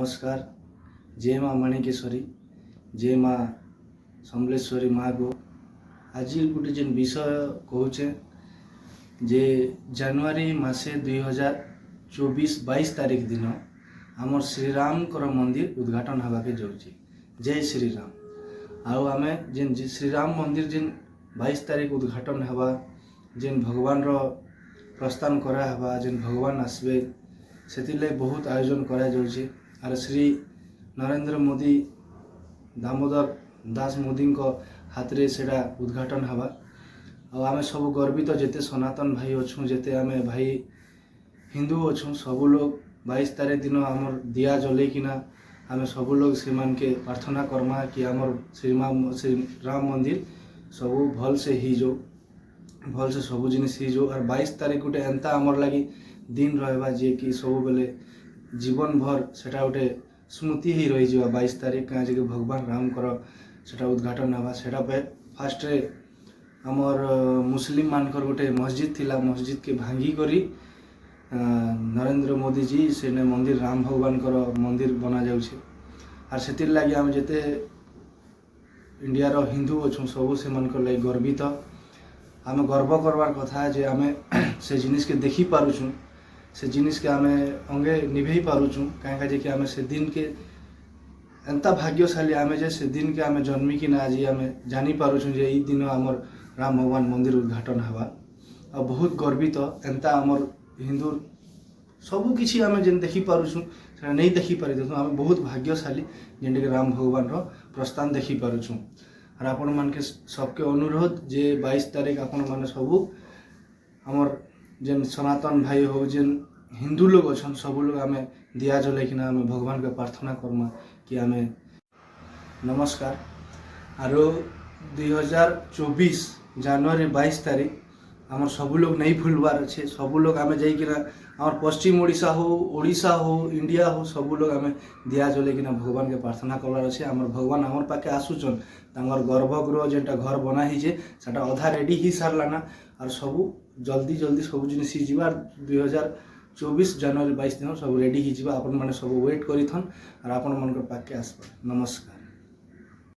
नमस्कार। जय माँ माणिकेश्वरी, जय माँ समलेश्वरी माँ को आज गोटे जेन विषय कहूचे जे जनवरी मासे 2024-22 तारीख दिन आमर श्रीराम मंदिर उद्घाटन हवा के जाऊँगी। जय श्रीराम। आउ आमे जेन श्रीराम मंदिर जेन 22 तारीख उद्घाटन हवा, जेन भगवान रो प्रस्थान करा हवा, जेन भगवान आसबे से बहुत आयोजन करा जाउछे। आर श्री नरेंद्र मोदी दामोदर दास मोदी को हाथ रे सेटा उद्घाटन हवा। आमे सब गर्वित जेते सनातन भाई अच्छू, जेते आमे भाई हिंदू अच्छू, सब लोग 22 तारीख दिन आमर दिया जले किना आमे सब लोग से मान के प्रार्थना करमा कि आमर श्री राम मंदिर सब भल से ही जो भल से सब जिनिस ही जो। और 22 तारीख गोटे एंता आमर लगी दिन रहबा जे कि सब बेले जीवन भर सेटा गोटे स्मृति ही रही जा। 22 तारीख कहीं जे भगवान राम कर सेटा उद्घाटन हवा। सेटा पे फास्ट रे आमर मुस्लिम मानकर गोटे मस्जिद थिला, मस्जिद के भांगी करी नरेंद्र मोदी जी से मंदिर राम भगवान कर मंदिर बना जाउछे। आर सेतिर लागि आम जेते इंडिया रो हिंदू अच्छू सब से मानकर लागि गर्वित। आमे गर्व करवार कथा जे आमे से जिनिस के देखी पारुछू, से जिनिस के आमे अंगे निभे पारुछू। कहीं जे कि आमे से दिन के एंता भाग्यशाली आमे जे से दिन के आमे जन्मी कि ना आज आमे जानी पारुछू जे ई दिन आमर राम भगवान मंदिर उद्घाटन हवा। और बहुत गर्वित एंता आमर हिंदू सबू किसी आमे जेन देखी पारुछू से नहीं देखी पारि देथु। आमे बहुत भाग्यशाली जेन के राम भगवान रो प्रस्थान देखी पारुछू। और आपण मान के सबके अनुरोध जे 22 तारीख आपण माने सबू आमर जेन सनातन भाई हो, जेन हिंदू लोग अच्छन, सब लोग आमे दिया जले कि आमे भगवान के प्रार्थना करमा कि आमे नमस्कार। आरो 2024 जनवरी 22 तारीख आमर सब लोग नहीं भूलबार अच्छे। सब लोग आमे जाइकिना आमर पश्चिम ओडिशा हो इंडिया हो सब लोग आमे दिया जले कि भगवान के प्रार्थना करवार अच्छे। आमर भगवान आमर पाखे आसुचन, तांगर गर्भगृह जेनटा घर बना हिजे सेटा अधा रेडी ही सारलाना। और सब जल्दी जल्दी सब जिनिस ही जीवा। 2024 जनवरी 22 दिन सब रेडी ही जीवा। आपण माने सब वेट करिथन और आपण मानकर पाखे आसबा। नमस्कार।